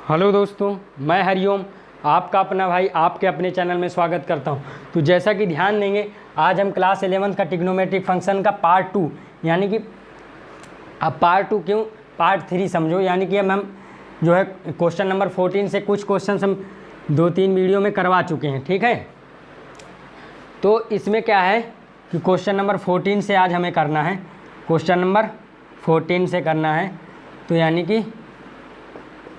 Hello दोस्तों, मैं हरिओम आपका अपना भाई आपके अपने चैनल में स्वागत करता हूं। तो जैसा कि ध्यान देंगे, आज हम क्लास 11 का ट्रिग्नोमेट्रिक फंक्शन का पार्ट 2 यानी कि अब पार्ट 2 क्यों पार्ट 3 समझो, यानी कि अब हम जो है क्वेश्चन नंबर 14 से कुछ क्वेश्चन हम 2-3 वीडियो में करवा चुके हैं। ठीक है, तो इसमें क्या है कि क्वेश्चन नंबर 14 से आज हमें करना है, क्वेश्चन नंबर 14 से करना है। तो यानी कि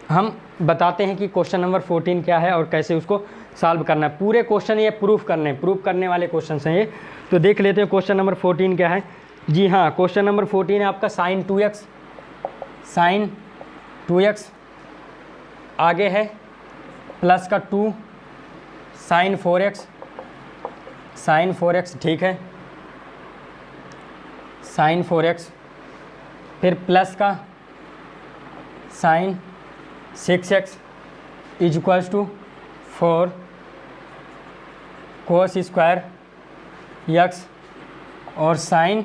हम बताते हैं कि क्वेश्चन नंबर 14 क्या है और कैसे उसको सॉल्व करना है। पूरे क्वेश्चन ये प्रूफ करने वाले क्वेश्चन हैं ये। तो देख लेते हैं क्वेश्चन नंबर 14 क्या है। जी हाँ, क्वेश्चन नंबर 14 है आपका साइन 2x आगे है प्लस का 2 साइन 4x ठीक है, साइन 4x फिर प्लस का sine 6x is equals to 4 cos square x और साइन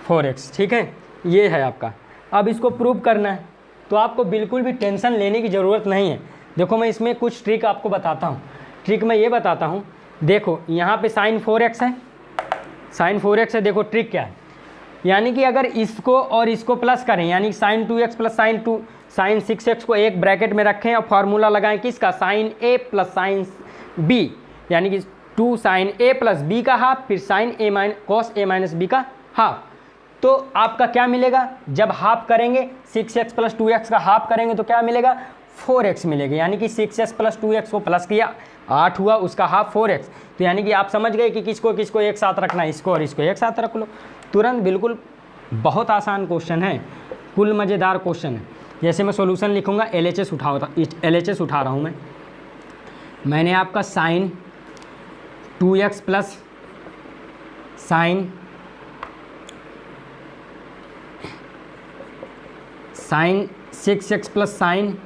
4x। ठीक है, ये है आपका। अब इसको प्रूव करना है तो आपको बिल्कुल भी टेंशन लेने की ज़रूरत नहीं है। देखो मैं इसमें कुछ ट्रिक आपको बताता हूँ। ट्रिक मैं ये बताता हूँ, देखो यहाँ पे साइन 4x है, साइन 4x है। देखो ट्रिक क्या है, यानी कि अगर इसको और इसको प्लस करें, यानी sign 2x plus sine 6x को एक ब्रैकेट में रखें और फार्मूला लगाएं किसका, sine a plus sine b, यानी कि 2 साइन a प्लस b का हाफ फिर sine cos a minus b का हाफ। तो आपका क्या मिलेगा, जब हाफ करेंगे 6x प्लस 2x का हाफ करेंगे तो क्या मिलेगा, 4x मिलेगा। यानी कि 6x प्लस 2x को प्लस किया 8 हुआ, उसका हाफ 4x। तो यानी कि आप समझ गए कि किसको किसको एक साथ रखना है, इसको और इसको एक साथ रख लो तुरंत। बिल्कुल बहुत आसान क्वेश्चन है, कुल मज़ेदार क्वेश्चन है। जैसे मैं सॉल्यूशन लिखूंगा, LHS उठा रहा हूँ मैंने आपका sine 2x plus sine 6x plus sine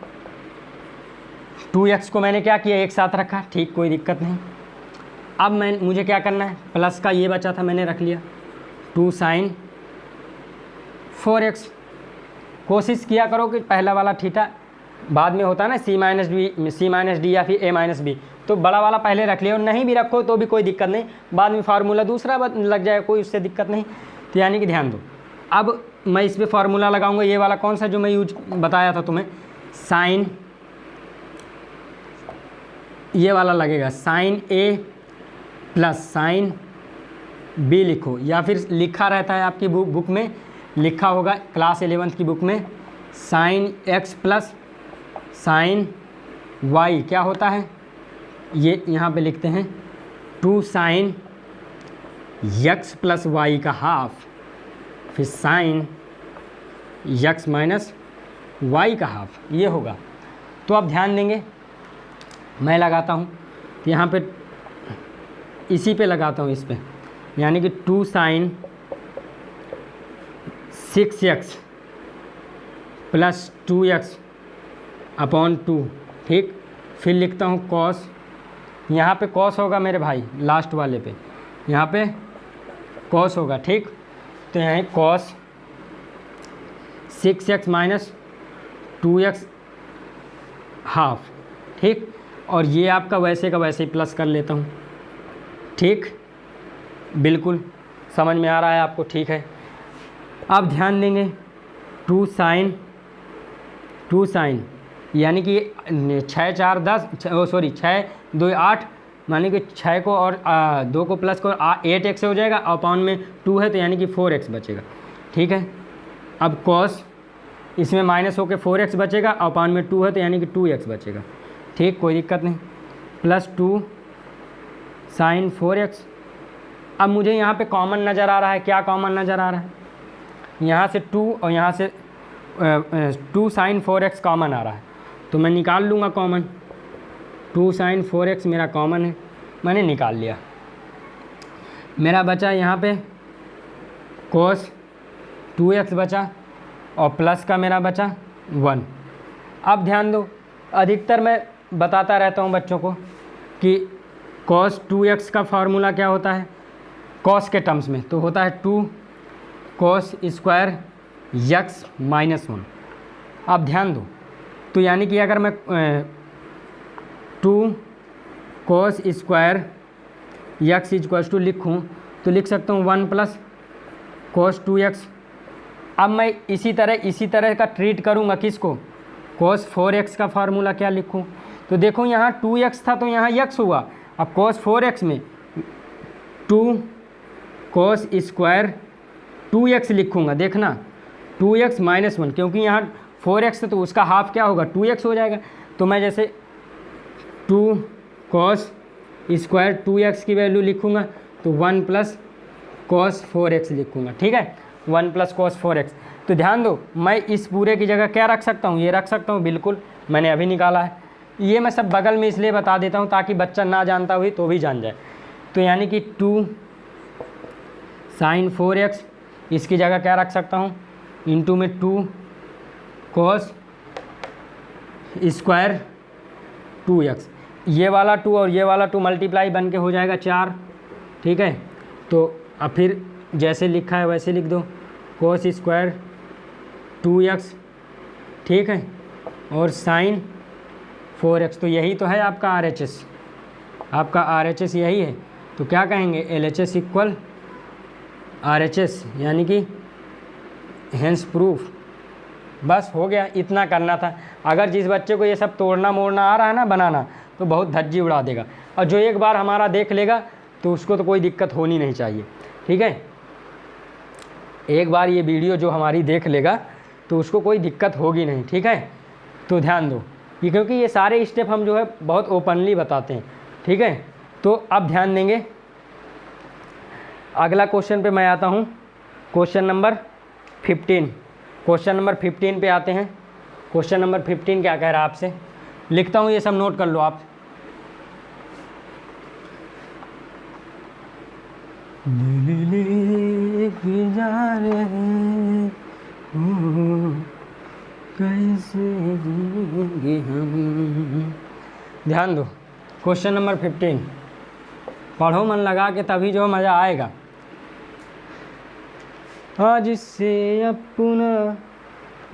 2x को मैंने क्या किया, एक साथ रखा। ठीक, कोई दिक्कत नहीं। अब मुझे क्या करना है, प्लस का ये बचा था मैंने रख लिया 2 साइन 4x। कोशिश किया करो कि पहला वाला थीटा बाद में होता है ना, सी माइनस डी या फिर a माइनस बी, तो बड़ा वाला पहले रख लिया। और नहीं भी रखो तो भी कोई दिक्कत नहीं, बाद में फार्मूला दूसरा लग जाए, कोई उससे दिक्कत नहीं। तो यानी कि ध्यान दो, अब मैं इस पर फार्मूला लगाऊंगा। ये वाला कौन सा जो मैं यूज बताया था तुम्हें, साइन, ये वाला लगेगा sine a plus sine b लिखो, या फिर लिखा रहता है आपकी बुक में, लिखा होगा क्लास 11 की बुक में sine x plus sine y क्या होता है, ये यहाँ पे लिखते हैं 2 साइन x प्लस y का हाफ फिर साइन x माइनस y का हाफ, ये होगा। तो आप ध्यान देंगे, मैं लगाता हूँ यहाँ पे, इसी पे लगाता हूँ इस पे, यानी कि 2 sign 6x plus 2x upon 2। ठीक, फिर लिखता हूँ कॉस, यहाँ पे कॉस होगा मेरे भाई, लास्ट वाले पे यहाँ पे कॉस होगा। ठीक, तो यहाँ cos 6x minus 2x half. ठीक, और ये आपका वैसे का वैसे ही प्लस कर लेता हूँ। ठीक, बिल्कुल समझ में आ रहा है आपको। ठीक है, अब ध्यान देंगे 2 साइन यानी कि 6 4 10 6 2 8, मानी कि 6 को और 2 को प्लस को 8x हो जाएगा, और पाउंड में 2 है तो यानी कि 4x बचेगा। ठीक है, अब कॉस इसमें माइनस होकर 4x बचेगा, और पाउंड में 2 है तो यानी कि 2x बचेगा। ठीक, कोई दिक्कत नहीं, प्लस 2 साइन 4x। अब मुझे यहाँ पे कॉमन नज़र आ रहा है, क्या कॉमन नज़र आ रहा है, यहाँ से 2 और यहाँ से 2 साइन 4x कॉमन आ रहा है, तो मैं निकाल लूँगा कॉमन। 2 साइन 4x मेरा कॉमन है, मैंने निकाल लिया। मेरा बचा यहाँ पे कोस 2x बचा, और प्लस का मेरा बचा 1। अब ध्यान दो, अधिकतर मैं बताता रहता हूँ बच्चों को कि cos 2x का फार्मूला क्या होता है, cos के टर्म्स में तो होता है 2 cos स्क्वायर x माइनस 1। अब ध्यान दो, तो यानी कि अगर मैं 2 cos square x equals to लिखूँ तो लिख सकता हूँ 1 प्लस cos 2x। अब मैं इसी तरह का ट्रीट करूँगा किसको, cos 4x का फार्मूला क्या लिखूँ। तो देखो यहाँ 2x था तो यहाँ x हुआ। अब cos 4x में 2 cos स्क्वायर 2x लिखूँगा, देखना 2x माइनस 1, क्योंकि यहाँ 4x है तो उसका हाफ क्या होगा 2x हो जाएगा। तो मैं जैसे 2 cos स्क्वायर 2x की वैल्यू लिखूँगा तो 1 प्लस cos 4x लिखूँगा, ठीक है, 1 प्लस cos 4x। तो ध्यान दो, मैं इस पूरे की जगह क्या रख सकता हूँ, ये रख सकता हूँ, बिल्कुल मैंने अभी निकाला है। ये मैं सब बगल में इसलिए बता देता हूँ ताकि बच्चा ना जानता हुई तो भी जान जाए। तो यानी कि 2 sin 4x, इसकी जगह क्या रख सकता हूँ, इंटू में 2 cos स्क्वायर 2x, ये वाला 2 और ये वाला 2 मल्टीप्लाई बन के हो जाएगा 4, ठीक है। तो अब फिर जैसे लिखा है वैसे लिख दो, cos स्क्वायर 2x, ठीक है, और sin 4x। तो यही तो है आपका RHS, आपका RHS यही है। तो क्या कहेंगे, LHS इक्वल RHS, यानी कि हेंस प्रूफ। बस हो गया, इतना करना था। अगर जिस बच्चे को ये सब तोड़ना मोड़ना आ रहा है ना, बनाना, तो बहुत धज्जी उड़ा देगा। और जो एक बार हमारा देख लेगा तो उसको तो कोई दिक्कत होनी नहीं चाहिए, ठीक है। एक बार ये वीडियो जो हमारी देख लेगा तो उसको कोई दिक्कत होगी नहीं, ठीक है। तो ध्यान दो, ये क्योंकि ये सारे स्टेप हम जो है बहुत ओपनली बताते हैं, ठीक है। तो अब ध्यान देंगे, अगला क्वेश्चन पे मैं आता हूँ, क्वेश्चन नंबर 15। क्वेश्चन नंबर 15 पे आते हैं। क्वेश्चन नंबर 15 क्या कह रहा है आपसे, लिखता हूँ, ये सब नोट कर लो आप। कैसे जिएंगे हम। ध्यान दो, क्वेश्चन नंबर 15 पढ़ो मन लगा के, तभी जो मज़ा आएगा। आज से अपना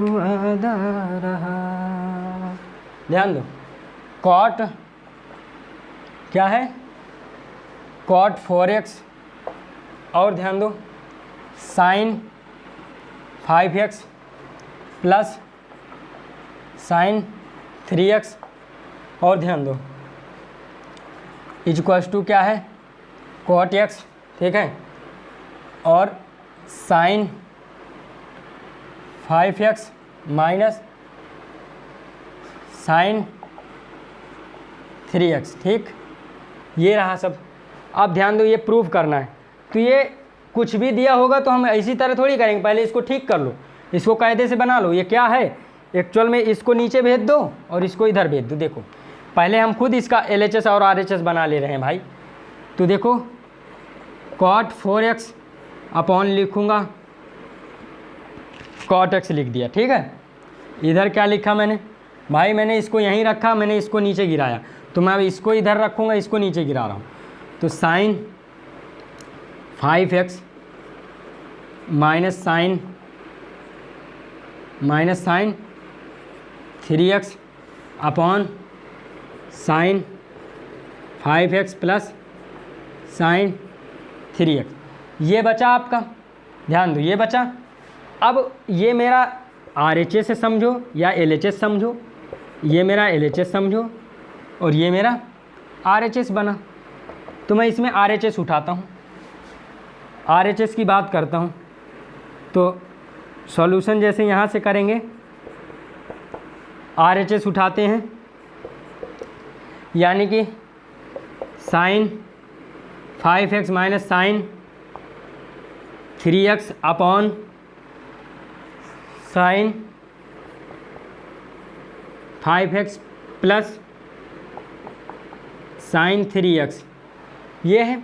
वादा रहा। ध्यान दो, कॉट क्या है, कॉट 4x, और ध्यान दो sign 5x plus sine 3x, और ध्यान दो इक्वल्स टू क्या है, कॉट x, ठीक है, और sign 5x minus sine 3x, ठीक, ये रहा सब। अब ध्यान दो, ये प्रूव करना है। तो ये कुछ भी दिया होगा तो हम इसी तरह थोड़ी करेंगे, पहले इसको ठीक कर लो, इसको कायदे से बना लो। ये क्या है, एक्चुअल में इसको नीचे भेज दो और इसको इधर भेज दो। देखो पहले हम खुद इसका LHS और RHS बना ले रहे हैं भाई। तो देखो cot 4x अपॉन लिखूँगा cot x लिख दिया, ठीक है। इधर क्या लिखा मैंने भाई, मैंने इसको यहीं रखा, मैंने इसको नीचे गिराया, तो मैं अब इसको इधर रखूँगा, इसको नीचे गिरा रहा हूँ। तो sine 5x minus sine 3x upon sine 5x plus sine 3x, ये बचा आपका। ध्यान दो, ये बचा। अब ये मेरा RHS से समझो या LHS समझो, ये मेरा LHS समझो और ये मेरा RHS बना। तो मैं इसमें RHS उठाता हूँ, RHS की बात करता हूँ। तो सॉल्यूशन जैसे यहाँ से करेंगे, RHS उठाते हैं, यानी कि sine 5x minus sine 3x upon sine 5x plus sine 3x, ये है।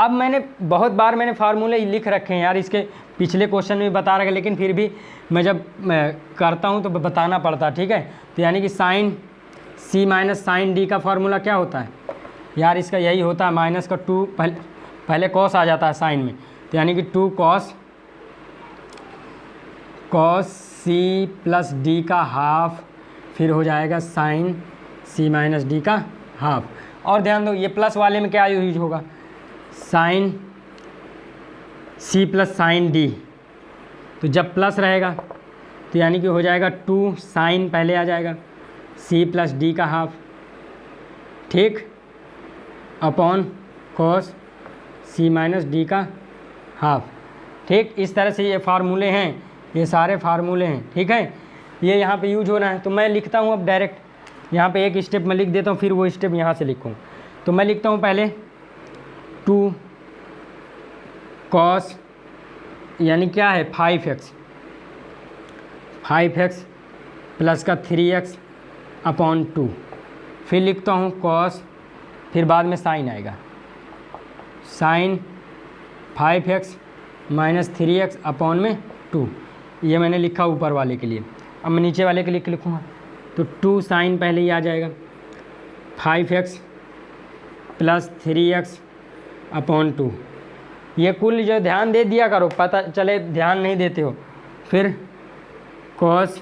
अब मैंने बहुत बार फार्मूले लिख रखे हैं यार, इसके पिछले क्वेश्चन में बता रखा, लेकिन फिर भी मैं जब करता हूँ तो बताना पड़ता है, ठीक है। तो यानी कि sine c minus sine d का फार्मूला क्या होता है यार, इसका यही होता है माइनस का 2, पहले कॉस आ जाता है साइन में, तो यानी कि 2 कॉस c प्लस d का हाफ फिर हो जाएगा साइन सी माइनस डी का हाफ। और ध्यान दो ये प्लस वाले में क्या यूज होगा, sine C plus sine D. तो जब प्लस रहेगा तो यानी कि हो जाएगा 2 साइन पहले आ जाएगा सी प्लस डी का हाफ, ठीक, अपॉन कॉस सी माइनस डी का हाफ, ठीक। इस तरह से ये फार्मूले हैं, ये सारे फार्मूले हैं, ठीक है। ये यहाँ पे यूज होना है। तो मैं लिखता हूँ अब डायरेक्ट यहाँ पे एक स्टेप मैं लिख देता हूँ, फिर वो स्टेप यहाँ से लिखूँ। तो मैं लिखता हूँ पहले 2 कॉस यानी क्या है 5x प्लस का 3x अपॉन 2, फिर लिखता हूँ कॉस, फिर बाद में साइन आएगा, sign 5x minus 3x upon में 2। ये मैंने लिखा ऊपर वाले के लिए। अब मैं नीचे वाले के लिए लिखूँगा तो 2 साइन पहले ही आ जाएगा 5x प्लस 3x अपॉन 2। ये कुल जो ध्यान दे दिया करो, पता चले ध्यान नहीं देते हो। फिर कॉस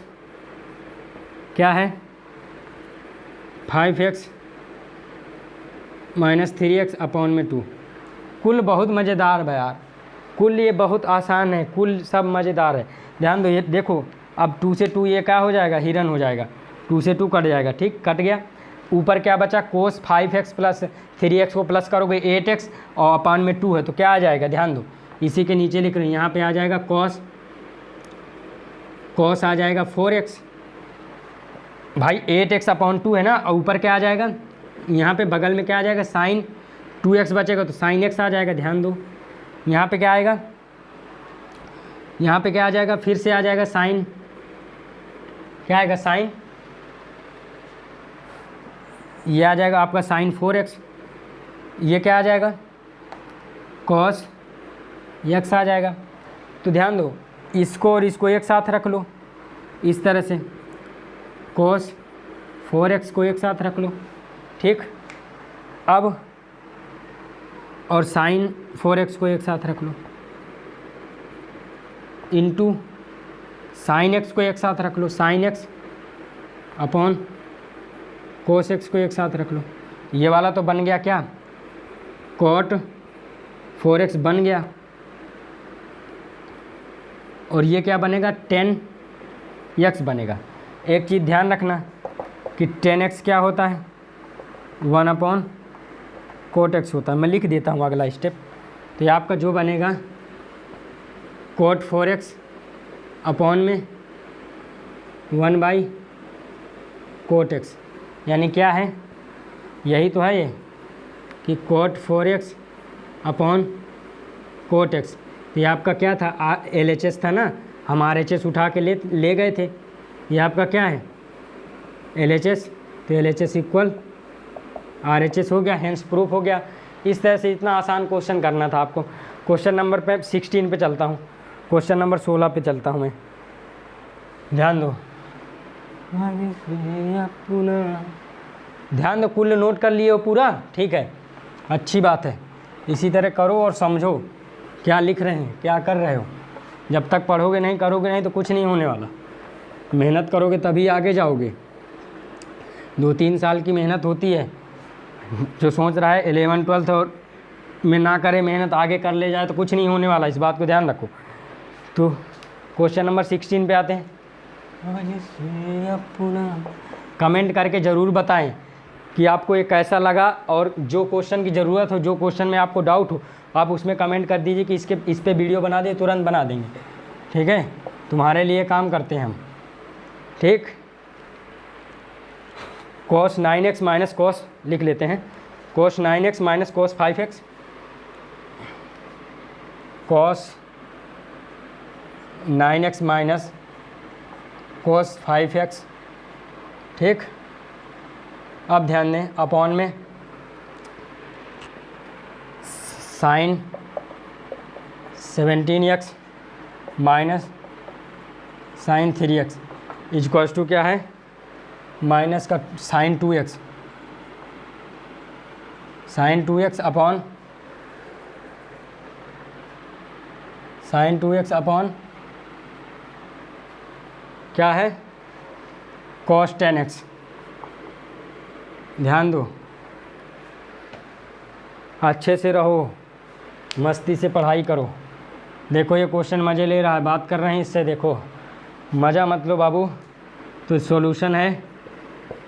क्या है 5x माइनस 3x अपॉन में 2। कुल बहुत मज़ेदार है यार, कुल ये बहुत आसान है, कुल सब मज़ेदार है। ध्यान दो ये देखो, अब 2 से 2 ये क्या हो जाएगा, हिरन हो जाएगा, 2 से 2 कट जाएगा, ठीक, कट गया। ऊपर क्या बचा, कोस 5x प्लस 3x को प्लस करोगे 8x और अपान में 2 है तो क्या आ जाएगा, ध्यान दो इसी के नीचे लिख रहे हैं, यहाँ पे आ जाएगा कॉस आ जाएगा 4x, भाई 8x अपॉन 2 है ना, और ऊपर क्या आ जाएगा, यहाँ पे बगल में क्या आ जाएगा, साइन 2x बचेगा तो साइन x आ जाएगा। ध्यान दो यहाँ पे क्या आएगा, यहाँ पे क्या आ जाएगा, फिर से आ जाएगा साइन, क्या आएगा साइन, ये आ जाएगा आपका साइन 4x, ये क्या आ जाएगा कॉस x आ जाएगा। तो ध्यान दो इसको और इसको एक साथ रख लो, इस तरह से कॉस 4x को एक साथ रख लो, ठीक। अब और साइन 4x को एक साथ रख लो, इनटू साइन x को एक साथ रख लो, sine x upon cos x को एक साथ रख लो। ये वाला तो बन गया क्या, कॉट 4x बन गया, और ये क्या बनेगा 10x बनेगा। एक चीज़ ध्यान रखना कि 10x क्या होता है 1 अपॉन कोट x होता है। मैं लिख देता हूँ अगला स्टेप। तो ये आपका जो बनेगा कोट 4x अपॉन में 1 बाई कोट x, यानी क्या है, यही तो है ये कि coat 4x upon coat x। तो ये आपका क्या था, LHS था ना, हम RHS उठा के ले गए थे, ये आपका क्या है LHS, तो LHS इक्वल RHS हो गया, हेंस प्रूफ हो गया। इस तरह से इतना आसान क्वेश्चन करना था आपको। क्वेश्चन नंबर पे 16 पे चलता हूँ, क्वेश्चन नंबर 16 पे चलता हूँ मैं, ध्यान दो ध्यान दो, कुल नोट कर लिए हो पूरा, ठीक है, अच्छी बात है। इसी तरह करो और समझो क्या लिख रहे हैं, क्या कर रहे हो। जब तक पढ़ोगे नहीं, करोगे नहीं तो कुछ नहीं होने वाला। मेहनत करोगे तभी आगे जाओगे। 2-3 साल की मेहनत होती है। जो सोच रहा है 11-12 और में ना करे मेहनत, आगे कर ले जाए तो कुछ नहीं होने वाला, इस बात को ध्यान रखो। तो क्वेश्चन नंबर 16 पे आते हैं। कमेंट करके ज़रूर बताएं कि आपको ये कैसा लगा, और जो क्वेश्चन की ज़रूरत हो, जो क्वेश्चन में आपको डाउट हो, आप उसमें कमेंट कर दीजिए कि इस पे वीडियो बना दे, तुरंत बना देंगे, ठीक है। तुम्हारे लिए काम करते हैं हम, ठीक। cos 9x माइनस कॉस लिख लेते हैं, cos 9x minus cos 5x, cos 9x minus cos 5x, ठीक। अब ध्यान दें, अपॉन में sine 17x minus sine 3x equals to क्या है, माइनस का sine 2x, sine 2x upon sine 2x upon क्या है cos 10x। ध्यान दो, अच्छे से रहो, मस्ती से पढ़ाई करो। देखो ये क्वेश्चन मज़े ले रहा है, बात कर रहे हैं इससे, देखो मज़ा मत लो बाबू। तो सॉल्यूशन है,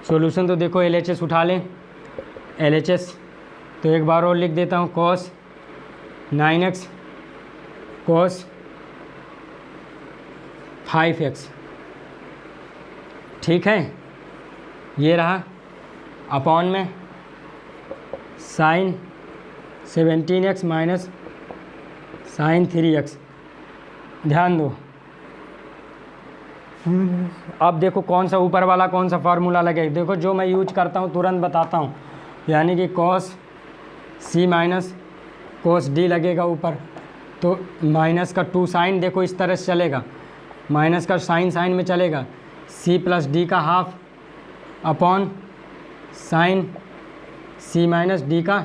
सॉल्यूशन तो देखो LHS उठा लें, LHS तो एक बार और लिख देता हूँ, cos 9x cos 5x, ठीक है। ये रहा अपॉन में sin 17x minus sin 3x। ध्यान दो, अब देखो कौन सा ऊपर वाला कौन सा फार्मूला लगेगा। देखो जो मैं यूज करता हूँ तुरंत बताता हूँ, यानी कि cos c minus cos d लगेगा ऊपर, तो माइनस का 2 साइन देखो इस तरह से चलेगा, माइनस का साइन साइन में चलेगा, c प्लस डी का half upon sine c minus D का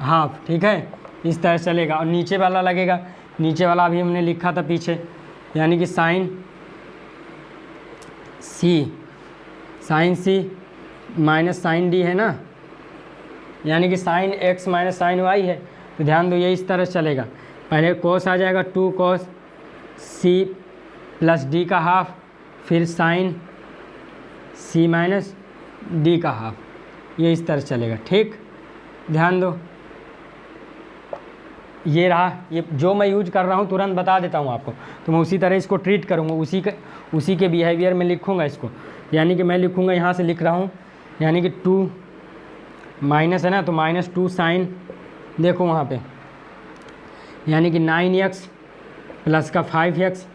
हाफ, ठीक है, इस तरह से चलेगा। और नीचे वाला लगेगा, नीचे वाला अभी हमने लिखा था पीछे, यानी कि sine c minus sine D है ना, यानी कि sine x minus sine y है। तो ध्यान दो ये इस तरह से चलेगा, पहले कोस आ जाएगा 2 cos c प्लस डी का हाफ, फिर साइन c माइनस डी का हाफ, ये इस तरह से चलेगा, ठीक। ध्यान दो, ये रहा, ये जो मैं यूज कर रहा हूँ तुरंत बता देता हूँ आपको, तो मैं उसी तरह इसको ट्रीट करूँगा, उसी के बिहेवियर में लिखूँगा इसको। यानी कि मैं लिखूँगा, यहाँ से लिख रहा हूँ, यानी कि 2 माइनस है ना, तो माइनस 2 साइन, देखो वहाँ पे, यानी कि 9x प्लस का 5x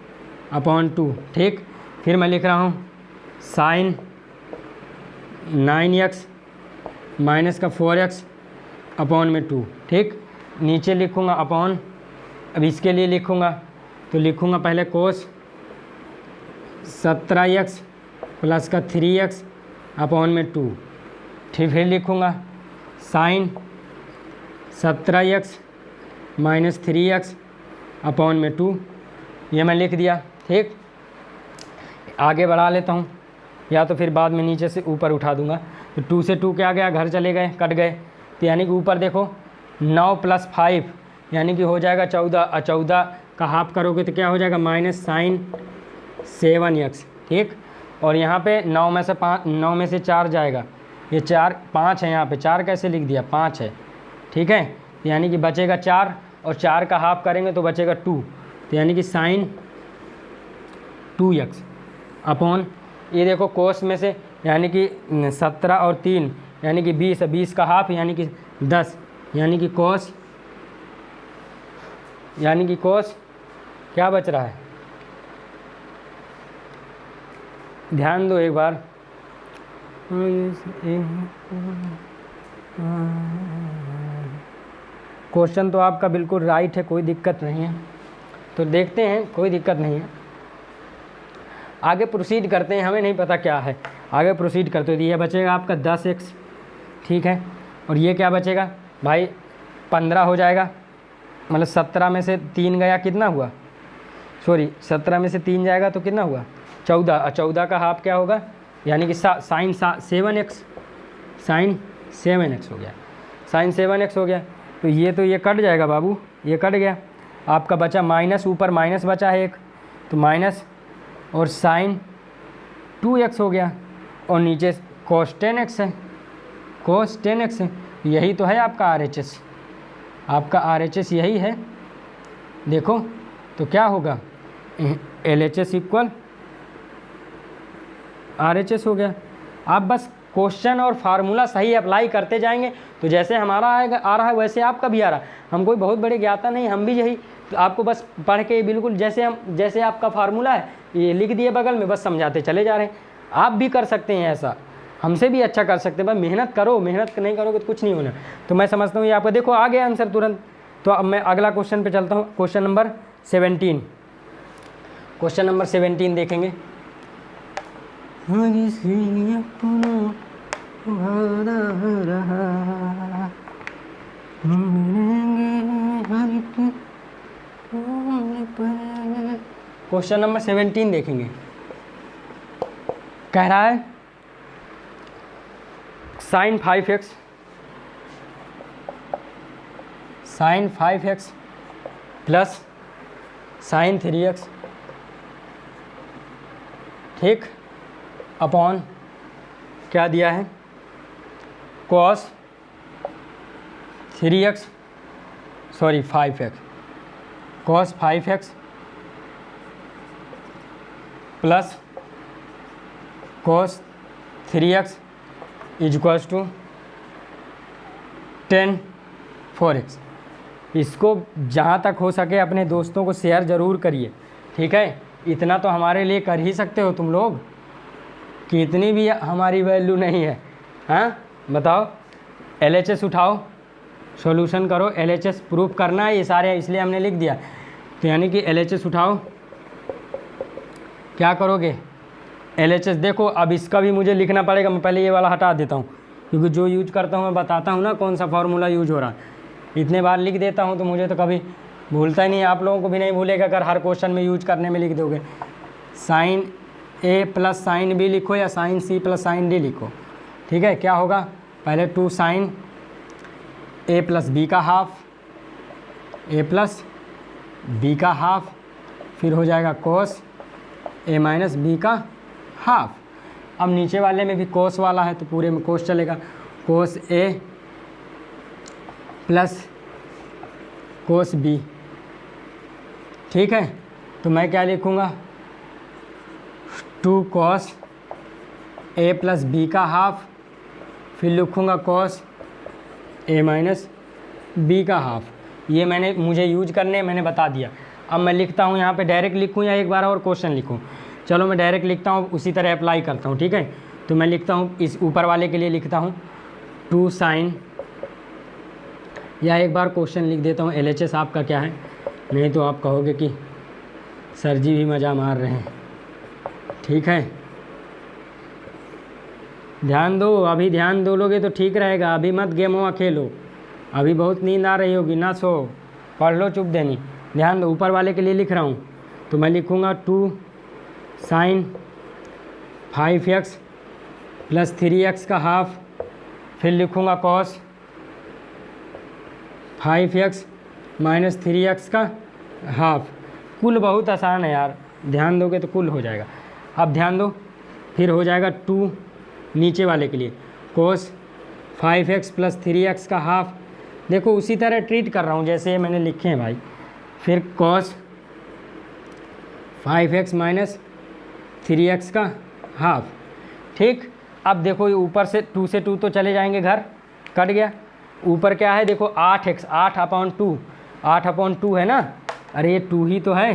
अपॉन 2, ठीक। फिर मैं लिख रहा हूँ साइन 9x माइनस का 4x अपॉन में 2, ठीक। नीचे लिखूँगा अपॉन, अब इसके लिए लिखूँगा तो लिखूँगा पहले कोस 17x प्लस का 3x अपॉन में 2, ठीक। फिर लिखूँगा sign 17x minus 3x upon में 2, ये मैं लिख दिया, ठीक। आगे बढ़ा लेता हूँ, या तो फिर बाद में नीचे से ऊपर उठा दूँगा। तो 2 से 2 क्या गया, घर चले गए, कट गए, तो यानी कि ऊपर देखो 9 प्लस 5 यानी कि हो जाएगा 14, और 14 का हाफ करोगे तो क्या हो जाएगा, माइनस साइन 7x, ठीक। और यहाँ पे 9 में से 4 जाएगा, ये 5 है, यहाँ पे 4 कैसे लिख दिया, 5 है, ठीक है। यानी कि बचेगा 4, और 4 का हाफ करेंगे तो बचेगा 2, तो यानी कि साइन 2x अपॉन, ये देखो कोस में से यानी कि 17 और 3 यानी कि 20 है, 20 का हाफ यानी कि 10, यानी कि कोस क्या बच रहा है, ध्यान दो एक बार। क्वेश्चन तो आपका बिल्कुल राइट है, कोई दिक्कत नहीं है, तो देखते हैं, कोई दिक्कत नहीं है, आगे प्रोसीड करते हैं। हमें नहीं पता क्या है, आगे प्रोसीड करते हैं। ये बचेगा आपका 10x, ठीक है, और ये क्या बचेगा भाई, 15 हो जाएगा, मतलब 17 में से 3 गया, कितना हुआ, सॉरी 17 में से 3 जाएगा तो कितना हुआ, 14, और 14 का हाफ क्या होगा, यानी कि साइन 7x, साइन 7x हो गया, साइन 7x हो गया। तो ये कट जाएगा बाबू, ये कट गया, आपका बचा माइनस, ऊपर माइनस बचा है एक, तो माइनस और साइन 2x हो गया, और नीचे cos 10x है, cos 10x है, यही तो है आपका RHS, आपका RHS यही है। देखो तो क्या होगा, LHS इक्वल RHS हो गया। आप बस क्वेश्चन और फार्मूला सही अप्लाई करते जाएंगे, तो जैसे हमारा आ रहा है वैसे आपका भी आ रहा है। हम कोई बहुत बड़े ज्ञाता नहीं, हम भी यही, तो आपको बस पढ़ के बिल्कुल जैसे आपका फार्मूला है ये लिख दिए बगल में, बस समझाते चले जा रहे हैं। आप भी कर सकते हैं ऐसा, हमसे भी अच्छा कर सकते हैं, बस मेहनत करो, मेहनत नहीं करोगे तो कुछ नहीं होना। तो मैं समझता हूँ ये आपका, देखो आ गया आंसर तुरंत। तो अब मैं अगला क्वेश्चन पे चलता हूँ, क्वेश्चन नंबर 17। क्वेश्चन नंबर 17 देखेंगे। क्वेश्चन नंबर 17 देखेंगे। कह रहा है sign 5x plus sine 3x, ठीक, अपॉन क्या दिया है cos 3x, sorry 5x, cos 5x plus cos 3x is equals to tan 4x। इसको जहाँ तक हो सके अपने दोस्तों को शेयर ज़रूर करिए, ठीक है। इतना तो हमारे लिए कर ही सकते हो तुम लोग, कि इतनी भी हमारी वैल्यू नहीं है। हाँ बताओ, LHS उठाओ, सॉल्यूशन करो, LHS प्रूफ करना है ये सारे, इसलिए हमने लिख दिया। तो यानी कि LHS उठाओ, क्या करोगे LHS देखो। अब इसका भी मुझे लिखना पड़ेगा, मैं पहले ये वाला हटा देता हूँ, क्योंकि जो यूज करता हूँ मैं बताता हूँ ना कौन सा फार्मूला यूज हो रहा है। इतने बार लिख देता हूँ तो मुझे तो कभी भूलता ही नहीं, आप लोगों को भी नहीं भूलेगा अगर हर क्वेश्चन में यूज करने में लिख दोगे। Sine A plus sine B लिखो या sine C plus sine D लिखो, ठीक है। क्या होगा, पहले 2 साइन A प्लस B का हाफ, A प्लस B का हाफ, फिर हो जाएगा कोस A माइनस B का हाफ। अब नीचे वाले में भी कोस वाला है तो पूरे में कोस चलेगा, कोस A प्लस कोस B, ठीक है। तो मैं क्या लिखूँगा, 2 cos A प्लस B का हाफ, फिर लिखूँगा cos A माइनस B का हाफ। ये मुझे यूज करने मैंने बता दिया। अब मैं लिखता हूँ यहाँ पे, डायरेक्ट लिखूँ या एक बार और क्वेश्चन लिखूँ। चलो मैं डायरेक्ट लिखता हूँ, उसी तरह अप्लाई करता हूँ, ठीक है। तो मैं लिखता हूँ, इस ऊपर वाले के लिए लिखता हूँ 2 साइन, या एक बार क्वेश्चन लिख देता हूँ LHS आपका क्या है, नहीं तो आप कहोगे कि सर जी भी मज़ा मार रहे हैं, ठीक है। ध्यान दो, अभी ध्यान दो लोगे तो ठीक रहेगा, अभी मत गेमवा खेलो, अभी बहुत नींद आ रही होगी, ना सो, पढ़ लो चुप देनी। ध्यान दो, ऊपर वाले के लिए लिख रहा हूँ, तो मैं लिखूँगा 2 साइन 5x प्लस 3x का हाफ, फिर लिखूँगा कॉस 5x माइनस 3x का हाफ। कुल बहुत आसान है यार, ध्यान दोगे तो कुल हो जाएगा। अब ध्यान दो, फिर हो जाएगा 2 नीचे वाले के लिए कोस 5x प्लस 3x का हाफ। देखो उसी तरह ट्रीट कर रहा हूँ जैसे मैंने लिखे हैं भाई। फिर कॉस 5x माइनस 3x का हाफ, ठीक। अब देखो ये ऊपर से 2 से 2 तो चले जाएंगे, घर कट गया। ऊपर क्या है देखो 8x, 8/2, 8/2 है ना, अरे ये 2 ही तो है,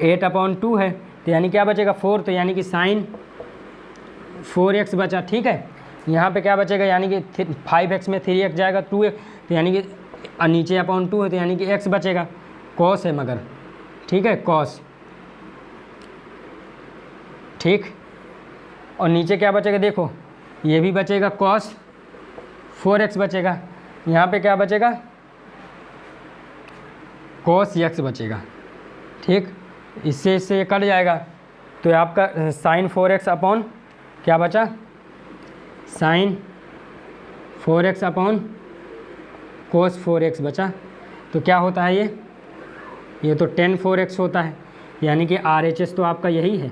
8/2 है, तो यानी क्या बचेगा 4, तो यानी कि साइन 4x बचा, ठीक है। यहाँ पे क्या बचेगा, यानी कि 5x में 3x जाएगा 2x, तो यानी कि नीचे अपॉन 2 है तो यानी कि x बचेगा, कॉस है मगर, ठीक है, कॉस, ठीक। और नीचे क्या बचेगा देखो, ये भी बचेगा कॉस 4x बचेगा, यहाँ पे क्या बचेगा कॉस x बचेगा, ठीक। इससे ये कट जाएगा, तो आपका साइन 4x अपॉन क्या बचा, साइन 4x अपॉन कोस 4x बचा। तो क्या होता है ये तो tan 4x होता है, यानी कि RHS तो आपका यही है,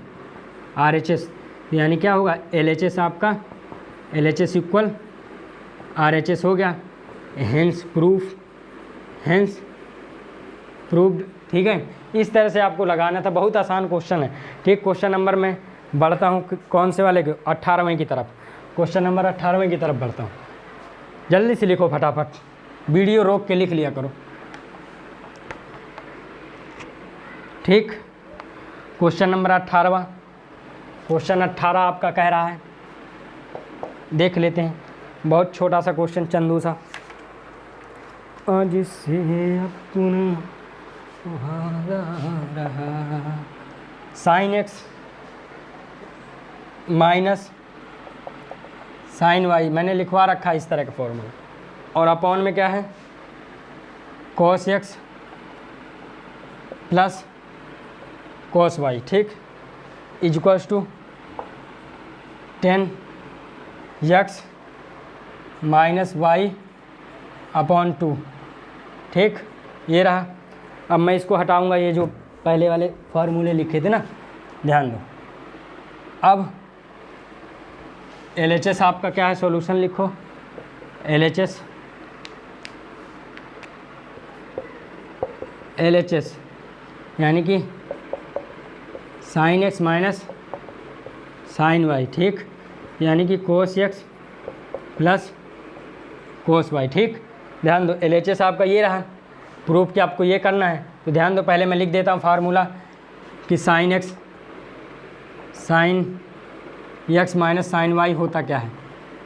RHS यानी क्या होगा LHS आपका, LHS इक्वल RHS हो गया, हेंस प्रूव्ड, ठीक है। इस तरह से आपको लगाना था, बहुत आसान क्वेश्चन है, ठीक। क्वेश्चन नंबर में बढ़ता हूँ, कौन से वाले के, 18वें की तरफ, क्वेश्चन नंबर 18वें की तरफ बढ़ता हूँ। जल्दी से लिखो फटाफट, वीडियो रोक के लिख लिया करो, ठीक। क्वेश्चन नंबर 18वां, क्वेश्चन 18 आपका कह रहा है, देख लेते हैं, बहुत छोटा सा क्वेश्चन, चंदू सा। आज से अपना रहा sine x minus sine y, मैंने लिखवा रखा है इस तरह का फॉर्मूला, और अपॉन में क्या है cos x plus cos y, ठीक, equals to 10x minus y upon 2। ठीक, ये रहा। अब मैं इसको हटाऊंगा, ये जो पहले वाले फार्मूले लिखे थे ना, ध्यान दो। अब LHS आपका क्या है, सॉल्यूशन लिखो। LHS यानी कि sine x minus sine y. ठीक, यानी कि cos x plus cos y. ठीक, ध्यान दो, LHS आपका ये रहा। प्रूफ कि आपको ये करना है, तो ध्यान दो, पहले मैं लिख देता हूँ फार्मूला कि sine x minus sine y होता क्या है।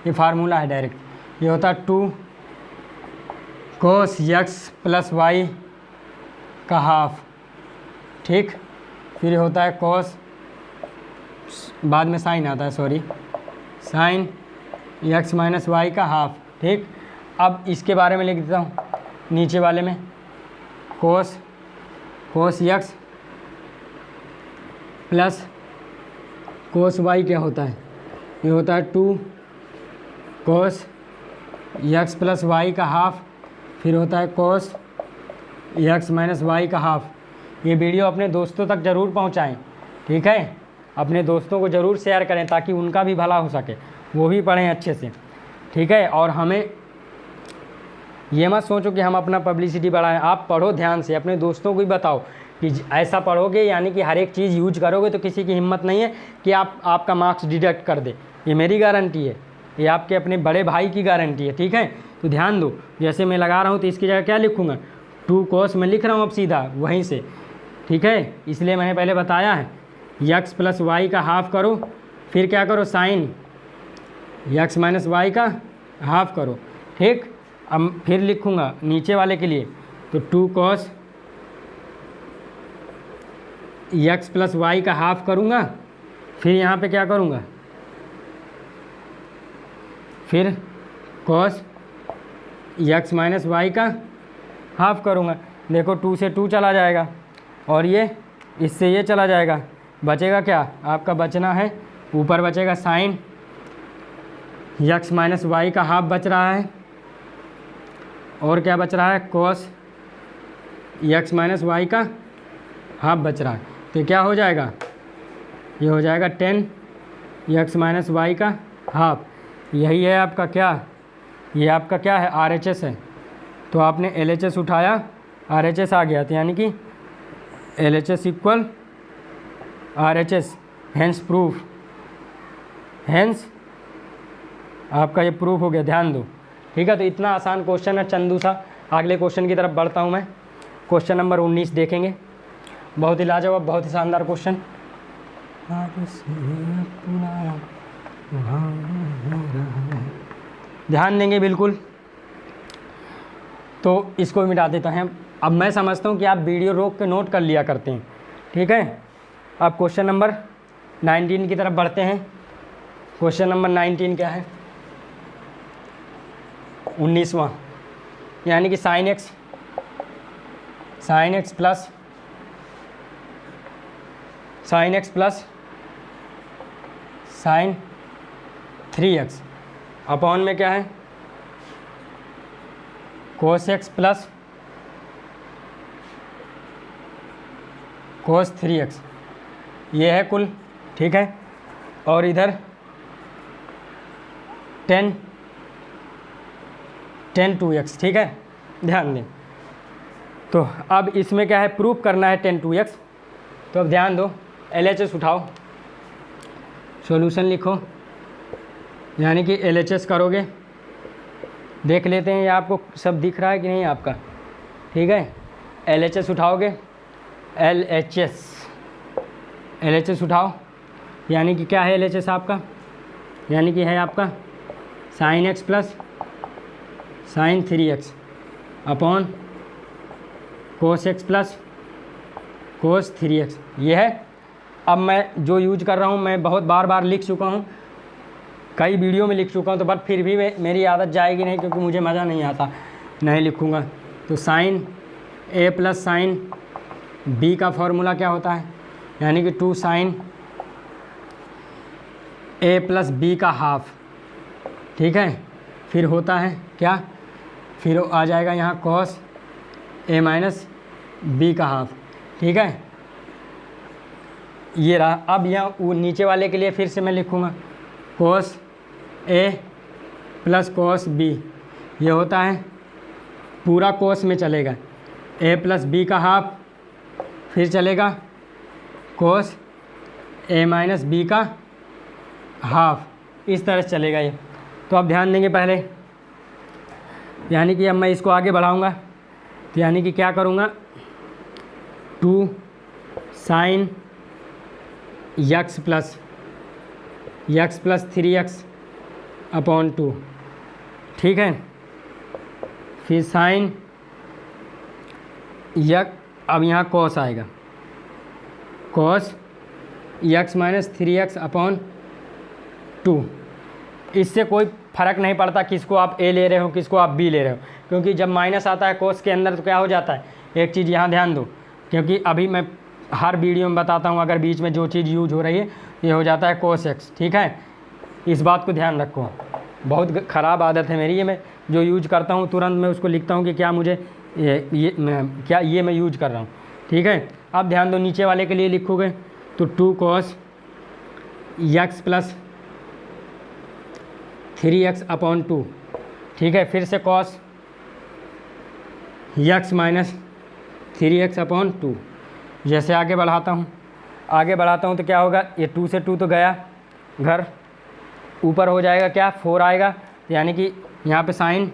ये फार्मूला है डायरेक्ट, ये होता है 2 कोस x प्लस वाई का हाफ। ठीक, फिर होता है कोस, बाद में साइन आता है, sorry, sine x minus y का हाफ। ठीक, अब इसके बारे में लिख देता हूँ नीचे वाले में, कोस x प्लस कोस वाई क्या होता है, ये होता है 2 कोस x प्लस वाई का हाफ, फिर होता है कोस x माइनस वाई का हाफ। ये वीडियो अपने दोस्तों तक ज़रूर पहुंचाएं, ठीक है, अपने दोस्तों को ज़रूर शेयर करें ताकि उनका भी भला हो सके, वो भी पढ़ें अच्छे से। ठीक है, और हमें ये मत सोचो कि हम अपना पब्लिसिटी बढ़ाएं, आप पढ़ो ध्यान से, अपने दोस्तों को भी बताओ कि ऐसा पढ़ोगे यानी कि हर एक चीज़ यूज करोगे तो किसी की हिम्मत नहीं है कि आपका मार्क्स डिडक्ट कर दे। ये मेरी गारंटी है, ये आपके अपने बड़े भाई की गारंटी है। ठीक है, तो ध्यान दो, जैसे मैं लगा रहा हूँ तो इसकी जगह क्या लिखूँगा, 2 कोस मैं लिख रहा हूँ अब सीधा वहीं से। ठीक है, इसलिए मैंने पहले बताया है, x प्लस वाई का हाफ करो, फिर क्या करो, साइन x माइनस वाई का हाफ करो। ठीक, अब फिर लिखूँगा नीचे वाले के लिए, तो 2 कोस x प्लस वाई का हाफ करूँगा, फिर यहाँ पे क्या करूँगा, फिर कोस x माइनस वाई का हाफ करूँगा। देखो 2 से 2 चला जाएगा और ये इससे ये चला जाएगा, बचेगा क्या आपका, बचना है ऊपर बचेगा साइन x माइनस वाई का हाफ बच रहा है, और क्या बच रहा है, कोस x माइनस वाई का हाफ बच रहा है। तो क्या हो जाएगा, ये हो जाएगा 10 x माइनस वाई का हाफ। यही है आपका क्या, ये आपका क्या है, RHS है। तो आपने LHS उठाया, RHS आ गया, तो यानी कि LHS equal RHS, hence proof, hence आपका ये प्रूफ हो गया। ध्यान दो, ठीक है। तो इतना आसान क्वेश्चन है चंदू सा। अगले क्वेश्चन की तरफ बढ़ता हूँ मैं। क्वेश्चन नंबर 19 देखेंगे, बहुत ही लाजवाब, बहुत ही शानदार क्वेश्चन। ध्यान देंगे बिल्कुल, तो इसको मिटा देता है। अब मैं समझता हूँ कि आप वीडियो रोक के नोट कर लिया करते हैं, ठीक है। अब क्वेश्चन नंबर 19 की तरफ बढ़ते हैं। क्वेश्चन नंबर 19 क्या है, 19वां, यानी कि sine x plus sine 3x upon में क्या है, cos x plus cos 3x, ये है कुल, ठीक है। और इधर 10 2x, ठीक है। ध्यान दें, तो अब इसमें क्या है, प्रूफ करना है 10 2x। तो अब ध्यान दो, LHS उठाओ, सॉल्यूशन लिखो, यानी कि LHS करोगे। देख लेते हैं ये आपको सब दिख रहा है कि नहीं आपका, ठीक है। LHS उठाओगे, LHS उठाओ, यानी कि क्या है LHS आपका, यानी कि है आपका sine x plus sine 3x upon cos x plus cos 3x, ये है। अब मैं जो यूज कर रहा हूँ, मैं बहुत बार लिख चुका हूँ, कई वीडियो में लिख चुका हूँ, तो बट फिर भी मेरी आदत जाएगी नहीं, क्योंकि मुझे मज़ा नहीं आता, नहीं लिखूँगा। तो sine a plus sine b का फॉर्मूला क्या होता है, यानी कि 2 साइन ए प्लस बी का हाफ, ठीक है। फिर होता है क्या, फिर आ जाएगा यहाँ कॉस ए माइनस बी का हाफ, ठीक है। ये रहा। अब यहाँ वो नीचे वाले के लिए फिर से मैं लिखूँगा cos A plus cos B, ये होता है पूरा कॉस में चलेगा ए प्लस बी का हाफ, फिर चलेगा कॉस ए माइनस बी का हाफ, इस तरह से चलेगा ये। तो अब ध्यान देंगे पहले, यानी कि अब मैं इसको आगे बढ़ाऊँगा, तो यानी कि क्या करूँगा, 2 sign x plus 3x upon 2, ठीक है। फिर साइन यक, अब यहाँ कॉस आएगा, cos x minus 3x upon 2। इससे कोई फ़र्क नहीं पड़ता किसको आप ए ले रहे हो किसको आप बी ले रहे हो, क्योंकि जब माइनस आता है कोस के अंदर तो क्या हो जाता है, एक चीज़ यहाँ ध्यान दो, क्योंकि अभी मैं हर वीडियो में बताता हूँ, अगर बीच में जो चीज़ यूज हो रही है ये हो जाता है कोस एक्स, ठीक है। इस बात को ध्यान रखो, बहुत ख़राब आदत है मेरी, ये मैं जो यूज करता हूँ तुरंत मैं उसको लिखता हूँ कि क्या मुझे ये मैं यूज कर रहा हूँ, ठीक है। अब ध्यान दो, नीचे वाले के लिए लिखोगे तो 2 cos x plus 3x upon 2, ठीक है। फिर से cos x minus 3x upon 2। जैसे आगे बढ़ाता हूँ तो क्या होगा, ये 2 से 2 तो गया घर, ऊपर हो जाएगा क्या 4 आएगा, यानी कि यहाँ पे साइन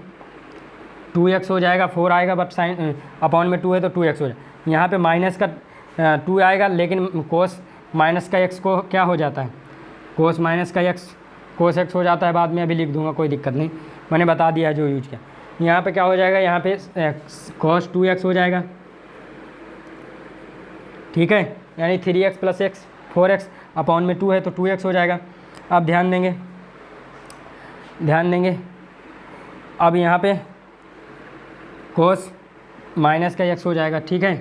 2x हो जाएगा, 4 आएगा, बट साइन अपॉन में 2 है तो 2x हो जाएगा। यहाँ पे माइनस का 2 आएगा, लेकिन कोस माइनस का x को क्या हो जाता है, कोस माइनस का x कोस x हो जाता है, बाद में अभी लिख दूंगा, कोई दिक्कत नहीं, मैंने बता दिया जो यूज किया। यहाँ पे क्या हो जाएगा, यहाँ पे cos 2x हो जाएगा, ठीक है, यानी 3x plus x 4x upon में 2 है तो 2x हो जाएगा। अब ध्यान देंगे, अब यहाँ पे cos माइनस का x हो जाएगा, ठीक है।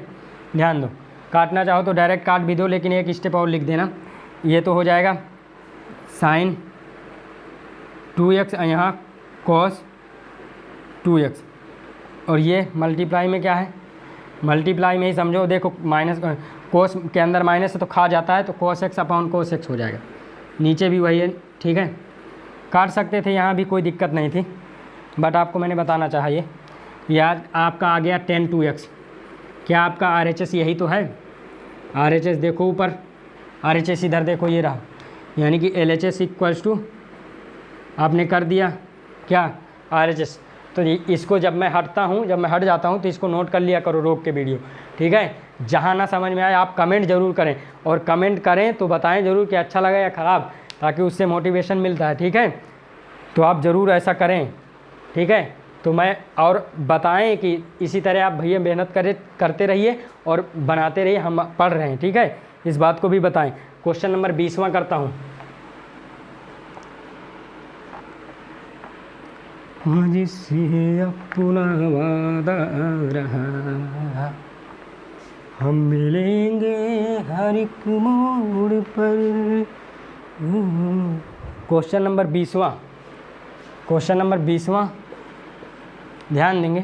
ध्यान दो, काटना चाहो तो डायरेक्ट काट भी दो, लेकिन एक स्टेप और लिख देना, ये तो हो जाएगा साइन 2x, यहाँ cos 2x, और ये मल्टीप्लाई में क्या है, मल्टीप्लाई में ही समझो, देखो माइनस कोस के अंदर माइनस है तो खा जाता है, तो cos x upon cos x हो जाएगा, नीचे भी वही है, ठीक है। काट सकते थे, यहाँ भी कोई दिक्कत नहीं थी, बट आपको मैंने बताना चाहिए। याद आपका आ गया 10 2x, क्या आपका RHS यही तो है, RHS देखो ऊपर, RHS इधर देखो, ये रहा, यानी कि LHS इक्वल्स टू आपने कर दिया क्या RHS। तो इसको जब मैं हट जाता हूँ तो इसको नोट कर लिया करो, रोक के वीडियो, ठीक है। जहाँ ना समझ में आए आप कमेंट ज़रूर करें, और कमेंट करें तो बताएं ज़रूर कि अच्छा लगा या ख़राब, ताकि उससे मोटिवेशन मिलता है, ठीक है। तो आप ज़रूर ऐसा करें, ठीक है। तो मैं और बताएं कि इसी तरह आप भैया मेहनत करते रहिए और बनाते रहिए, हम पढ़ रहे हैं, ठीक है, इस बात को भी बताएं। क्वेश्चन नंबर 20वां करता हूँ। मुझसे अपना वादा रहा, हम मिलेंगे हर एक मोड़ पर। क्वेश्चन नंबर 20वां ध्यान देंगे।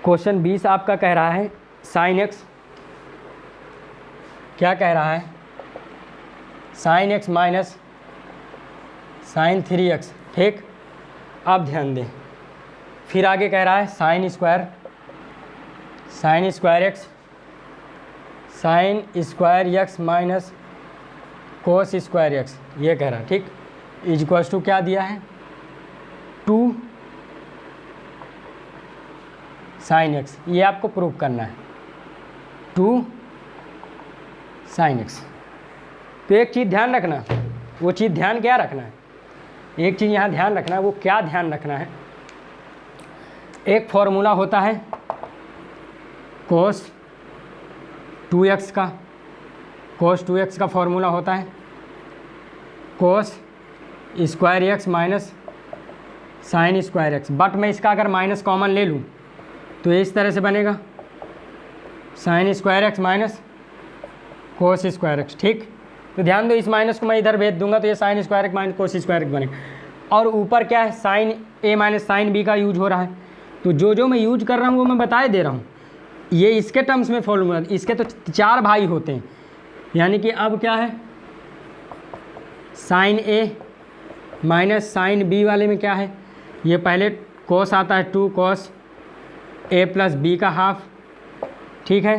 क्वेश्चन 20 आपका कह रहा है साइन एक्स, क्या कह रहा है, sine x minus sine 3x, ठीक। अब ध्यान दें, फिर आगे कह रहा है sine square x sine square x minus cos square x, ये कह रहा है, ठीक। इक्वल्स टू क्या दिया है, 2 साइन x, ये आपको प्रूव करना है, 2 साइन x। तो एक चीज़ ध्यान रखना, वो चीज़ ध्यान क्या रखना है, एक चीज़ यहाँ ध्यान रखना है, वो क्या ध्यान रखना है, एक फॉर्मूला होता है कोस 2x का फॉर्मूला होता है कोस square x minus sine square x, but मैं इसका अगर माइनस कॉमन ले लूँ तो इस तरह से बनेगा sine square x minus cos square x, ठीक। तो ध्यान दो, इस माइनस को मैं इधर भेज दूंगा तो ये sine square x minus cos square x बनेगा। और ऊपर क्या है, साइन ए माइनस साइन बी का यूज हो रहा है। तो जो जो मैं यूज कर रहा हूँ वो मैं बता दे रहा हूँ। ये इसके टर्म्स में फॉर्मूला, इसके तो 4 भाई होते हैं, यानी कि अब क्या है, साइन ए माइनस साइन बी वाले में क्या है, ये पहले कोस आता है 2 cos ए प्लस बी का हाफ, ठीक है।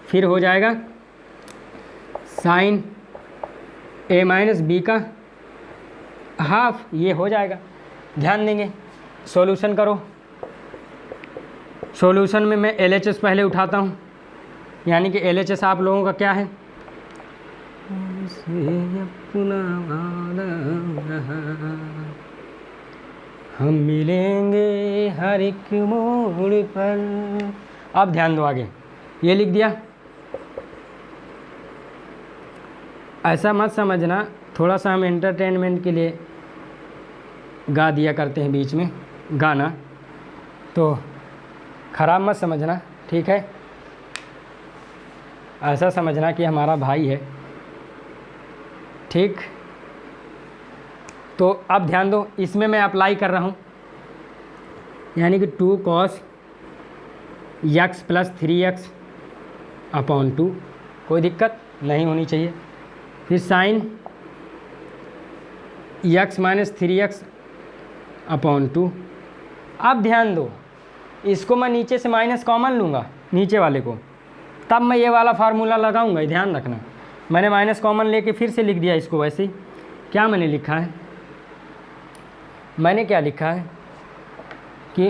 फिर हो जाएगा साइन ए माइनस बी का हाफ, ये हो जाएगा। ध्यान देंगे, सॉल्यूशन करो। सॉल्यूशन में मैं LHS पहले उठाता हूँ, यानी कि LHS आप लोगों का क्या है, हम मिलेंगे हर एक मोड़ पर। अब ध्यान दो आगे, ये लिख दिया। ऐसा मत समझना, थोड़ा सा हम एंटरटेनमेंट के लिए गा दिया करते हैं बीच में गाना, तो ख़राब मत समझना, ठीक है। ऐसा समझना कि हमारा भाई है, ठीक। तो अब ध्यान दो, इसमें मैं अप्लाई कर रहा हूँ, यानी कि 2 cos x plus 3x upon 2, कोई दिक्कत नहीं होनी चाहिए। फिर sign x minus 3x upon 2। अब ध्यान दो, इसको मैं नीचे से माइनस कॉमन लूँगा, नीचे वाले को, तब मैं ये वाला फार्मूला लगाऊंगा, ध्यान रखना। मैंने माइनस कॉमन लेके फिर से लिख दिया इसको वैसे ही। क्या मैंने लिखा है, मैंने क्या लिखा है कि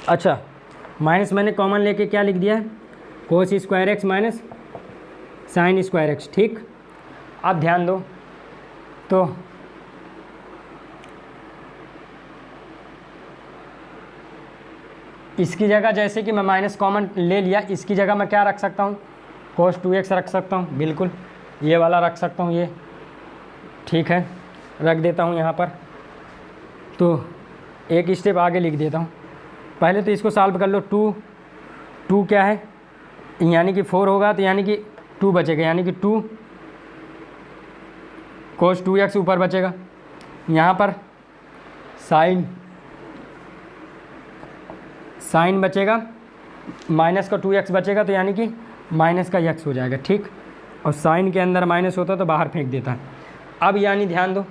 अच्छा, माइनस मैंने कॉमन लेके क्या लिख दिया है, cos square x minus sine square x, ठीक। अब ध्यान दो, तो इसकी जगह जैसे कि मैं माइनस कॉमन ले लिया, इसकी जगह मैं क्या रख सकता हूँ, cos 2x रख सकता हूँ, बिल्कुल ये वाला रख सकता हूँ, ये ठीक है, रख देता हूँ यहाँ पर। तो एक स्टेप आगे लिख देता हूँ, पहले तो इसको सॉल्व कर लो। 2 क्या है, यानी कि 4 होगा, तो यानी कि 2 बचेगा, यानी कि 2 cos 2x ऊपर बचेगा, यहाँ पर साइन बचेगा, माइनस का 2x बचेगा, तो यानी कि माइनस का x हो जाएगा, ठीक। और साइन के अंदर माइनस होता तो बाहर फेंक देता है। अब यानी ध्यान दो,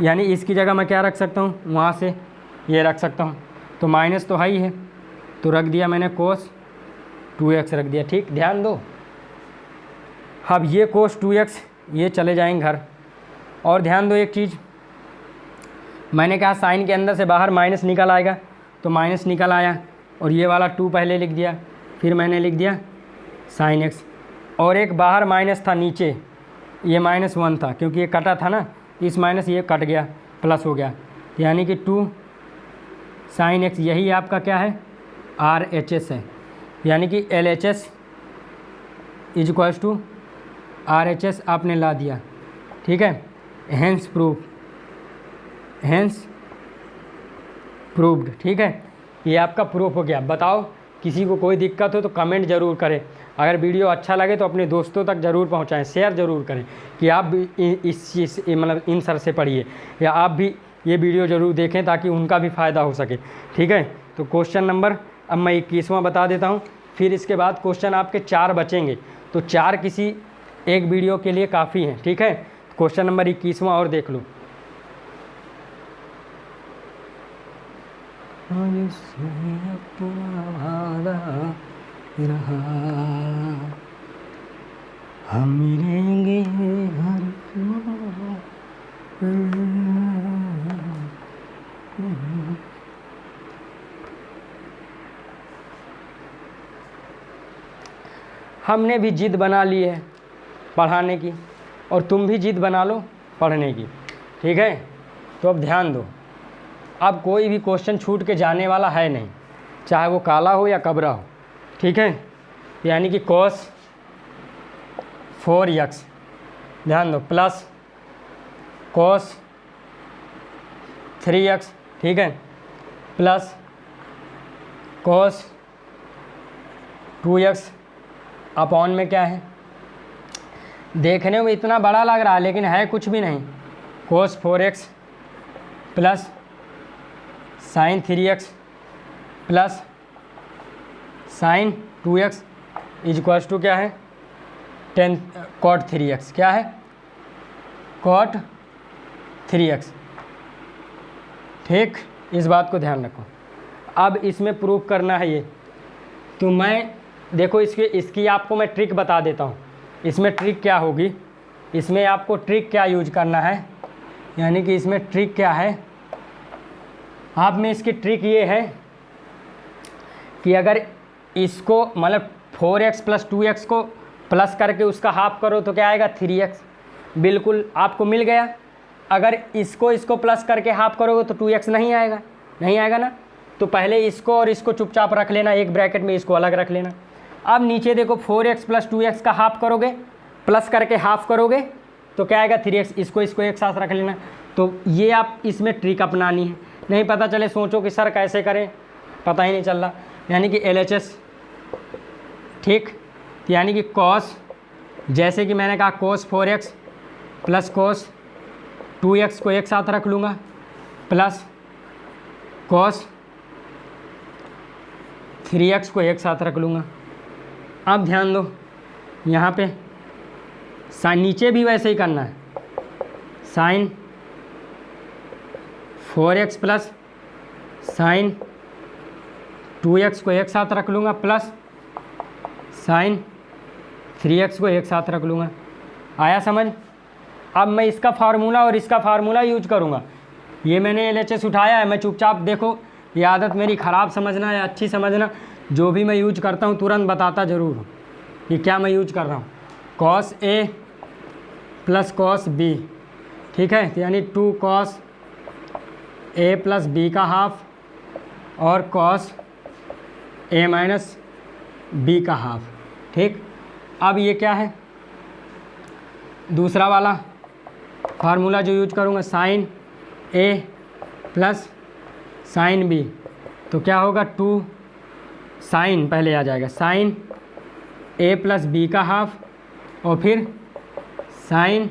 यानी इसकी जगह मैं क्या रख सकता हूँ, वहाँ से ये रख सकता हूँ, तो माइनस तो हाई है, तो रख दिया मैंने cos 2x रख दिया, ठीक। ध्यान दो, अब ये cos 2x ये चले जाएंगे घर। और ध्यान दो एक चीज़, मैंने कहा साइन के अंदर से बाहर माइनस निकल आएगा, तो माइनस निकल आया, और ये वाला 2 पहले लिख दिया, फिर मैंने लिख दिया साइन x, और एक बाहर माइनस था नीचे, ये -1 था, क्योंकि ये कटा था ना, इस माइनस ये कट गया, प्लस हो गया, यानी कि 2 साइन x, यही आपका क्या है, RHS है, यानी कि LHS is equals to RHS आपने ला दिया, ठीक है। हेंस प्रूव्ड, ठीक है, ये आपका प्रूफ हो गया। बताओ किसी को कोई दिक्कत हो तो कमेंट ज़रूर करें, अगर वीडियो अच्छा लगे तो अपने दोस्तों तक ज़रूर पहुंचाएं, शेयर ज़रूर करें कि आप भी इस चीज़ मतलब इन सर से पढ़िए, या आप भी ये वीडियो ज़रूर देखें ताकि उनका भी फ़ायदा हो सके, ठीक है। तो क्वेश्चन नंबर अब मैं 21वां बता देता हूँ, फिर इसके बाद क्वेश्चन आपके 4 बचेंगे, तो 4 किसी एक वीडियो के लिए काफ़ी हैं, ठीक है। क्वेश्चन नंबर 21वां और देख लो। हम मिलेंगे हर हमने भी जिद बना ली है पढ़ाने की, और तुम भी जिद बना लो पढ़ने की, ठीक है। तो अब ध्यान दो, अब कोई भी क्वेश्चन छूट के जाने वाला है नहीं, चाहे वो काला हो या कबरा हो, ठीक है। यानी कि cos 4x, ध्यान दो, प्लस cos 3x, ठीक है, प्लस cos 2x अपॉन में क्या है, देखने में इतना बड़ा लग रहा है लेकिन है कुछ भी नहीं, cos 4x plus sine 3x plus sine 2x is equals to क्या है 10 cot 3x, क्या है cot 3x। ठीक, इस बात को ध्यान रखो। अब इसमें प्रूफ करना है ये, तो मैं देखो इसकी आपको मैं ट्रिक बता देता हूँ। इसमें ट्रिक क्या होगी, इसमें आपको ट्रिक क्या यूज करना है, यानी कि इसमें ट्रिक क्या है, आप में इसकी ट्रिक ये है कि अगर इसको मतलब 4x प्लस 2x को प्लस करके उसका हाफ करो तो क्या आएगा 3x, बिल्कुल आपको मिल गया। अगर इसको प्लस करके हाफ करोगे तो 2x नहीं आएगा ना। तो पहले इसको और इसको चुपचाप रख लेना, एक ब्रैकेट में इसको अलग रख लेना। अब नीचे देखो 4x प्लस 2x का हाफ करोगे, प्लस करके हाफ करोगे तो क्या आएगा 3x, इसको एक साथ रख लेना। तो ये आप इसमें ट्रिक अपनानी है, नहीं पता चले सोचो कि सर कैसे करें, पता ही नहीं चल रहा। यानी कि LHS, ठीक, यानी कि cos, जैसे कि मैंने कहा cos 4x plus cos 2x को एक साथ रख लूँगा प्लस cos 3x को एक साथ रख लूँगा। अब ध्यान दो यहाँ पे नीचे भी वैसे ही करना है, sign 4x plus sine 2x को एक साथ रख लूँगा प्लस साइन 3x को एक साथ रख लूँगा। आया समझ? अब मैं इसका फार्मूला और इसका फार्मूला यूज करूँगा। ये मैंने LHS उठाया है, मैं चुपचाप देखो, ये आदत मेरी ख़राब समझना या अच्छी समझना, जो भी मैं यूज करता हूँ तुरंत बताता ज़रूर हूँ कि क्या मैं यूज कर रहा हूँ। cos A plus cos B, ठीक है, यानी 2 cos A प्लस B का हाफ और cos A माइनस B का हाफ। ठीक, अब ये क्या है, दूसरा वाला फार्मूला जो यूज करूँगा, sine A plus sine B, तो क्या होगा 2 साइन पहले आ जाएगा, साइन A प्लस B का हाफ और फिर साइन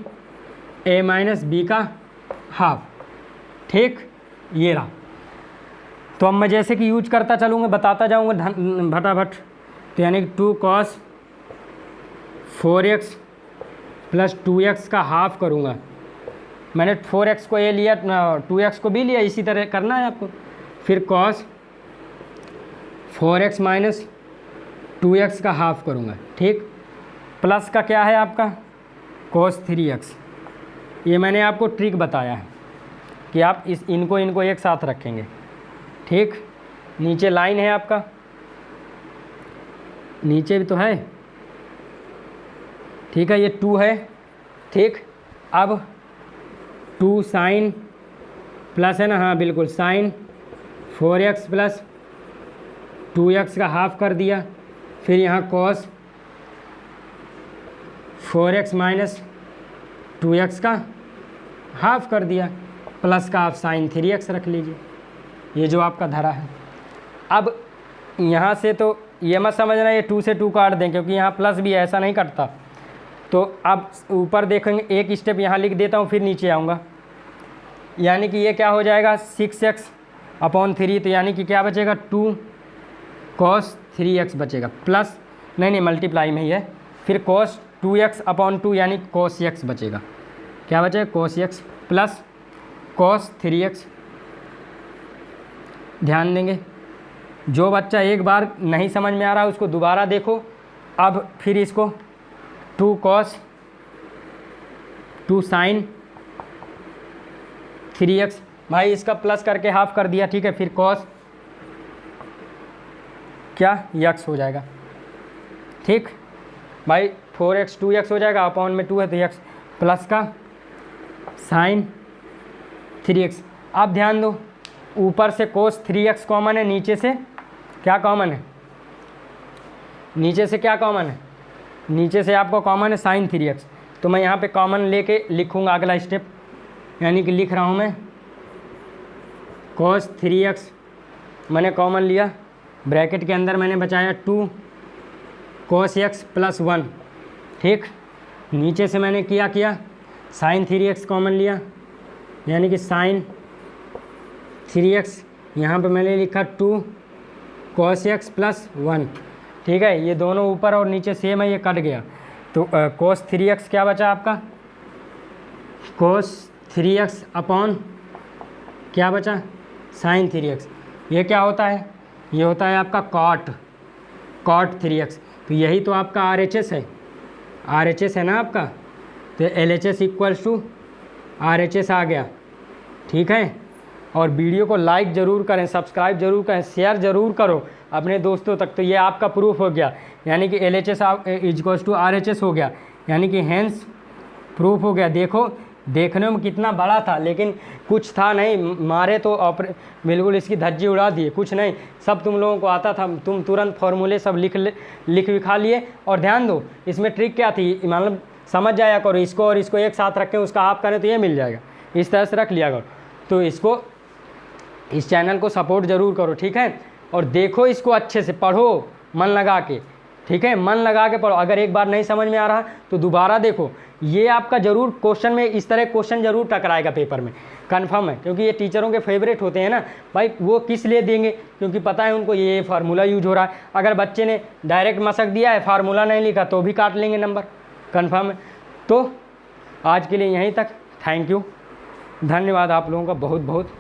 A माइनस B का हाफ। ठीक, ये रहा। तो अब मैं जैसे कि यूज करता चलूँगा, बताता जाऊँगा फटाफट। तो यानी 2 cos 4x प्लस 2x का हाफ करूँगा। मैंने 4x को ए लिया, 2x को भी लिया, इसी तरह करना है आपको। फिर cos 4x माइनस 2x का हाफ करूँगा। ठीक, प्लस का क्या है आपका cos 3x। ये मैंने आपको ट्रिक बताया है कि आप इनको एक साथ रखेंगे। ठीक, नीचे लाइन है आपका, नीचे भी तो है, ठीक है, ये 2 है। ठीक, अब 2 साइन प्लस है ना, हाँ बिल्कुल, साइन 4x प्लस 2x का हाफ कर दिया। फिर यहाँ cos 4x माइनस 2x का हाफ कर दिया, प्लस का आप साइन 3x रख लीजिए, ये जो आपका धरा है। अब यहाँ से तो ये मत समझना ये 2 से 2 काट दें, क्योंकि यहाँ प्लस भी ऐसा नहीं कटता। तो अब ऊपर देखेंगे, एक स्टेप यहाँ लिख देता हूँ, फिर नीचे आऊँगा। यानी कि ये क्या हो जाएगा 6x अपॉन 3, तो यानी कि क्या बचेगा 2 cos 3x बचेगा, प्लस नहीं मल्टीप्लाई में ही है। फिर cos 2x अपॉन 2 यानी cos x बचेगा, क्या बचेगा cos x plus cos 3x। ध्यान देंगे, जो बच्चा एक बार नहीं समझ में आ रहा उसको दोबारा देखो। अब फिर इसको 2 cos 2 साइन 3x, भाई इसका प्लस करके हाफ कर दिया। ठीक है, फिर cos क्या x हो जाएगा। ठीक भाई, 4x 2x हो जाएगा, अपॉन में 2 है तो x, प्लस का साइन 3x। अब ध्यान दो, ऊपर से cos 3x कॉमन है, नीचे से क्या कॉमन है, नीचे से क्या कॉमन है, नीचे से आपको कॉमन है साइन 3x। तो मैं यहाँ पे कॉमन लेके लिखूँगा अगला स्टेप, यानी कि लिख रहा हूँ मैं cos 3x मैंने कॉमन लिया, ब्रैकेट के अंदर मैंने बचाया 2 cos x प्लस 1, ठीक। नीचे से मैंने किया sin 3x कॉमन लिया, यानी कि sin 3x, यहाँ पे मैंने लिखा 2 cos x प्लस 1, ठीक है। ये दोनों ऊपर और नीचे सेम है, ये कट गया, तो cos 3x क्या बचा आपका, cos 3x अपॉन क्या बचा, sin 3x। ये क्या होता है, ये होता है आपका cot 3x। तो यही तो आपका RHS है, RHS है ना आपका, तो LHS इक्वल्स टू RHS आ गया, ठीक है। और वीडियो को लाइक ज़रूर करें, सब्सक्राइब ज़रूर करें, शेयर ज़रूर करो अपने दोस्तों तक। तो ये आपका प्रूफ हो गया, यानी कि LHS इक्वल्स टू RHS हो गया, यानी कि हैंस प्रूफ हो गया। देखो देखने में कितना बड़ा था, लेकिन कुछ था नहीं, मारे तो बिल्कुल इसकी धज्जी उड़ा दिए, कुछ नहीं, सब तुम लोगों को आता था, तुम तुरंत फॉर्मूले सब लिख विखा लिए। और ध्यान दो, इसमें ट्रिक क्या थी, मतलब समझ जाया करो, इसको और इसको एक साथ रखें, उसका हाफ करें तो ये मिल जाएगा, इस तरह से रख लिया करो। तो इसको, इस चैनल को सपोर्ट ज़रूर करो, ठीक है। और देखो इसको अच्छे से, पढ़ो मन लगा के, ठीक है, मन लगा के पढ़ो। अगर एक बार नहीं समझ में आ रहा तो दोबारा देखो, ये आपका ज़रूर क्वेश्चन में इस तरह क्वेश्चन ज़रूर टकराएगा पेपर में, कंफर्म है, क्योंकि ये टीचरों के फेवरेट होते हैं ना भाई। वो किस लिए देंगे, क्योंकि पता है उनको ये फार्मूला यूज हो रहा है। अगर बच्चे ने डायरेक्ट मशक दिया है, फार्मूला नहीं लिखा, तो भी काट लेंगे नंबर, कंफर्म है। तो आज के लिए यहीं तक, थैंक यू, धन्यवाद आप लोगों का बहुत बहुत।